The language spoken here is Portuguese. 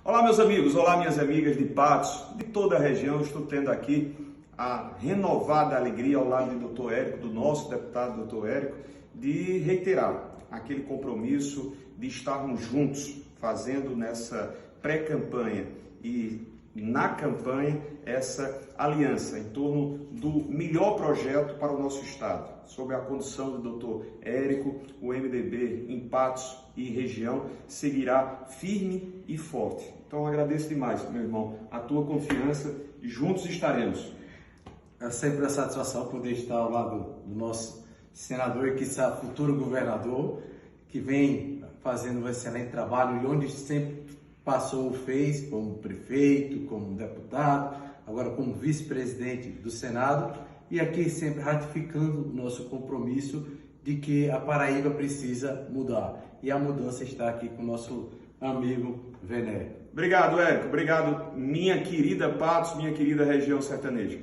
Olá meus amigos, olá minhas amigas de Patos, de toda a região. Estou tendo aqui a renovada alegria ao lado do Dr. Érico, do nosso deputado Dr. Érico, de reiterar aquele compromisso de estarmos juntos fazendo nessa pré-campanha e na campanha essa aliança em torno do melhor projeto para o nosso estado. Sob a condução do Dr. Érico, o MDB em Patos e região seguirá firme e forte. Então agradeço demais, meu irmão, a tua confiança e juntos estaremos. É sempre uma satisfação poder estar ao lado do nosso senador e quiçá futuro governador, que vem fazendo um excelente trabalho e onde sempre passou, fez como prefeito, como deputado, agora como vice-presidente do Senado, e aqui sempre ratificando o nosso compromisso de que a Paraíba precisa mudar. E a mudança está aqui com o nosso amigo Vené. Obrigado, Érico. Obrigado, minha querida Patos, minha querida região sertaneja.